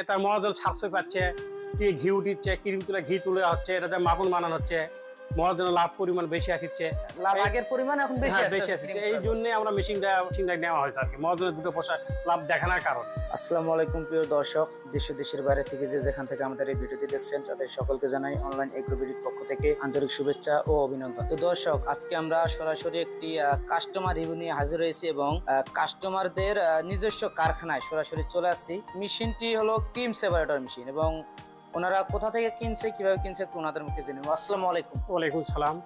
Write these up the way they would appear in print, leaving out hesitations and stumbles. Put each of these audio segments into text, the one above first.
এটা মহাজন সাশ্রয় পাচ্ছে, কি ঘি উঠিচ্ছে, ক্রিম তুলে ঘি তুলে হচ্ছে, এটাতে মাখন বানানো হচ্ছে, মহাজনের লাভ পরিমাণ বেশি আসছে, লাভ আগের পরিমাণ এখন বেশি বেশি আসছে আসছে। এই জন্য আমরা মেশিনটা নেওয়া হয়েছে আর কি, মহাজনের দুটো পয়সা লাভ দেখানোর কারণ। আসসালামু আলাইকুম প্রিয় দর্শক, দেশ ও দেশের বাইরে থেকে যে যেখান থেকে আমাদের এই ভিডিওটি দেখছেন তাদের সকলকে জানাই অনলাইন এগ্রোবিডির পক্ষ থেকে আন্তরিক শুভেচ্ছা ও অভিনন্দন। তো দর্শক, আজকে আমরা সরাসরি একটি কাস্টমার রিভিউ নিয়ে হাজির হয়েছি এবং কাস্টমারদের নিজস্ব কারখানায় সরাসরি চলে আসছি। মেশিনটি হলো ক্রিম সেপারেটর মেশিন এবং ওনারা কোথা থেকে কিনছে, কিভাবে কিনছে একটু ওনাদের মুখে জেনে নেব। আসসালামু আলাইকুম। ওয়ালাইকুম সালাম।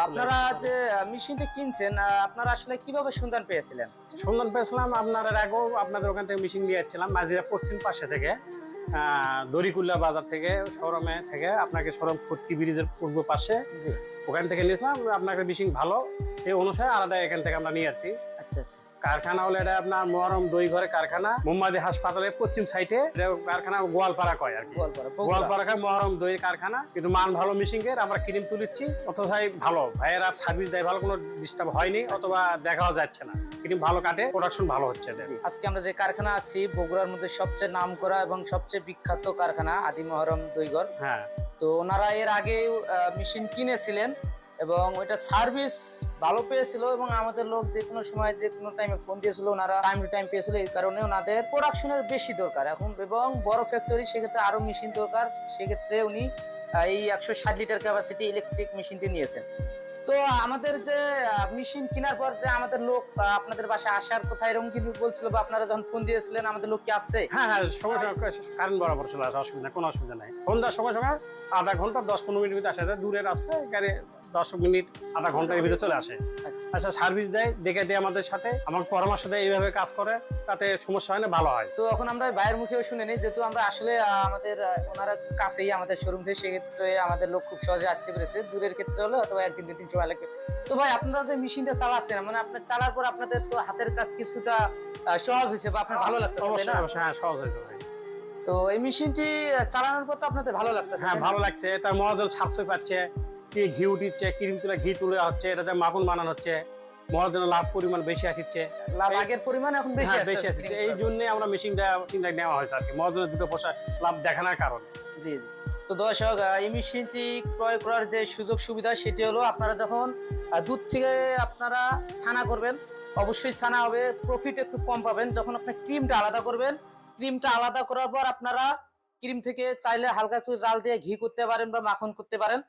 আপনারা যে মেশিনটি কিনছেন, আপনারা আসলে কিভাবে সন্ধান পেয়েছিলেন? সন্ধান পেয়েছিলাম আপনার আগেও আপনাদের ওখান থেকে মেশিন নিয়ে যাচ্ছিলাম মাঝিরা পশ্চিম পাশে থেকে, দড়িকুল্লা বাজার থেকে, শোরুমে থেকে, আপনাকে শোরুম ফটকি ব্রিজের পূর্ব পাশে, জি, ওখান থেকে নিয়েছিলাম। আপনাকে মেশিন ভালো, এই অনুসারে আলাদা এখান থেকে আমরা নিয়ে আসছি। আচ্ছা আচ্ছা। কারখানা হলো এটা আপনার মহরম দই ঘরে কারখানা, মোহাম্মদী হাসপাতালের পশ্চিম সাইডে কারখানা, গোয়ালপাড়া কয় আর কি, গোয়ালপাড়া কয় মহরম দই কারখানা। কিন্তু মান ভালো মেশিনের, আমরা ক্রিম তুলিচ্ছি, অথচাই ভালো ভাইয়েরা সার্ভিস দেয়, ভালো কোনো ডিস্টার্ব হয়নি, অথবা দেখাও যাচ্ছে না, ক্রিম ভালো কাটে, প্রোডাকশন ভালো হচ্ছে। আজকে আমরা যে কারখানা আছি বগুড়ার মধ্যে সবচেয়ে নামকরা এবং সবচেয়ে বিখ্যাত কারখানা আদি মহরম দইঘর। হ্যাঁ, তো ওনারা এর আগে মেশিন কিনেছিলেন এবং ওইটা সার্ভিস ভালো পেয়েছিল এবং আমাদের লোক যে কোনো সময় যে কোনো টাইমে ফোন দিয়েছিল, ওনারা টাইম টু টাইম পেয়েছিল। এই কারণে ওনাদের প্রোডাকশনের বেশি দরকার এখন এবং বড় ফ্যাক্টরি, সেক্ষেত্রে আরো মেশিন দরকার। সেক্ষেত্রে উনি এই 160 লিটার ক্যাপাসিটি ইলেকট্রিক মেশিনটি নিয়েছেন। তো আমাদের যে মেশিন কেনার পর যে আমাদের লোক আপনাদের বাসায় আসার কথা এরকম কিন্তু বলছিল, বা আপনারা যখন ফোন দিয়েছিলেন আমাদের লোক কি আসছে? হ্যাঁ হ্যাঁ, সময় সময় কারেন্ট বরাবর চলে আসে, অসুবিধা কোনো অসুবিধা নাই। সন্ধ্যার সময় সময় আধা ঘন্টা 10-15 মিনিট ভিতরে আসে, দূরের রাস্তায় গাড়ি 10 মিনিট আধা ঘন্টার ভিতরে চলে আসে। আচ্ছা, সার্ভিস দেয়, দেখে দেয় আমাদের সাথে, আমার পরামর্শ দেয়, এইভাবে কাজ করে, তাতে সমস্যা হয় না, ভালো হয়। তো এখন আমরা ভাইয়ের মুখেও শুনে নিই, যেহেতু আমরা আসলে আমাদের ওনারা কাছেই আমাদের শোরুম থেকে, সেক্ষেত্রে আমাদের লোক খুব সহজে আসতে পেরেছে। দূরের ক্ষেত্রে হলে অথবা 1-2 দিন সময় লাগবে। তো ভাই, আপনারা যে মেশিনটা চালাচ্ছেন, মানে আপনার চালার পর আপনাদের তো হাতের কাজ কিছুটা সহজ হয়েছে বা আপনার ভালো লাগতেছে, তাই না? হ্যাঁ, সহজ হয়েছে ভাই। তো এই মেশিনটি চালানোর পর তো আপনাদের ভালো লাগতেছে? হ্যাঁ, ভালো লাগছে। এটা মহাজন সাশ্রয় পাচ্ছে, কি ঘি উঠিচ্ছে, ক্রিম তুলে ঘি তুলে হচ্ছে, এটাতে মাখন বানানো হচ্ছে, মহাজনের লাভ পরিমাণ বেশি আসছে, লাভ আগের পরিমাণ এখন বেশি আসছে। এই জন্য আমরা মেশিনটা নেওয়া হয়েছে আর কি, মহাজনের দুটো পয়সা লাভ দেখানোর কারণে। জি জি। তো দর্শক, এই মেশিনটি ক্রয় করার যে সুযোগ সুবিধা সেটি হলো, আপনারা যখন দুধ থেকে আপনারা ছানা করবেন, অবশ্যই ছানা হবে, প্রফিট একটু কম পাবেন। যখন আপনি ক্রিমটা আলাদা করবেন, ক্রিমটা আলাদা করার পর আপনারা ক্রিম থেকে চাইলে হালকা একটু জাল দিয়ে ঘি করতে পারেন বা মাখন করতে পারেন।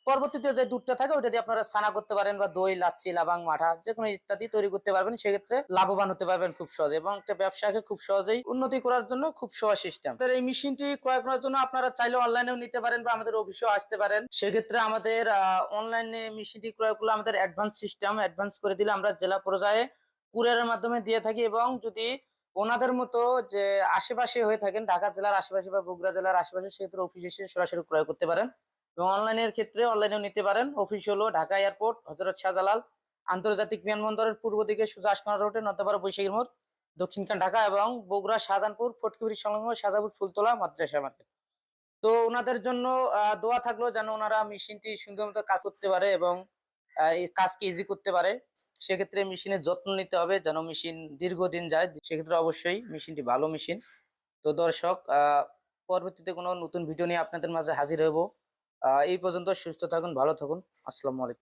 পরবর্তীতে যে দুধটা থাকে ওইটা দিয়ে আপনারা ছানা করতে পারেন বা দই, লাচ্ছি, লাবাং, মাঠা যে কোনো ইত্যাদি তৈরি করতে পারবেন। সেক্ষেত্রে লাভবান হতে পারবেন খুব সহজে এবং একটা ব্যবসাকে খুব সহজেই উন্নতি করার জন্য খুব সহজ সিস্টেম। এই মেশিনটি ক্রয় করার জন্য আপনারা চাইলে অনলাইনেও নিতে পারেন বা আমাদের অফিসেও আসতে পারেন। সেক্ষেত্রে আমাদের অনলাইনে মেশিনটি ক্রয় করলে আমাদের অ্যাডভান্স সিস্টেম, অ্যাডভান্স করে দিলে আমরা জেলা পর্যায়ে কুরিয়ারের মাধ্যমে দিয়ে থাকি। এবং যদি ওনাদের মতো যে আশেপাশে হয়ে থাকেন, ঢাকা জেলার আশেপাশে বা বগুড়া জেলার আশেপাশে, সেক্ষেত্রে অফিসে এসে সরাসরি ক্রয় করতে পারেন। এবং অনলাইনের ক্ষেত্রে অনলাইনেও নিতে পারেন। অফিস হলো ঢাকা এয়ারপোর্ট, হযরত শাহজালাল আন্তর্জাতিক বিমানবন্দরের পূর্ব দিকে সোজা আশকানা রোডে, নর্থপাড়া বৈশাখীর মোড়, দক্ষিণখান ঢাকা, এবং বগুড়া শাহজাহানপুর ফটকিবাড়ি সংলগ্ন শাহজাহানপুর ফুলতলা মাদ্রাসা মার্কেট। তো ওনাদের জন্য দোয়া থাকলো যেন ওনারা মেশিনটি সুন্দর মতো কাজ করতে পারে এবং এই কাজকে ইজি করতে পারে। সেক্ষেত্রে মেশিনের যত্ন নিতে হবে যেন মেশিন দীর্ঘদিন যায়। সেক্ষেত্রে অবশ্যই মেশিনটি ভালো মেশিন। তো দর্শক, পরবর্তীতে কোনো নতুন ভিডিও নিয়ে আপনাদের মাঝে হাজির হব। এই পর্যন্ত সুস্থ থাকুন, ভালো থাকুন। আসসালামু আলাইকুম।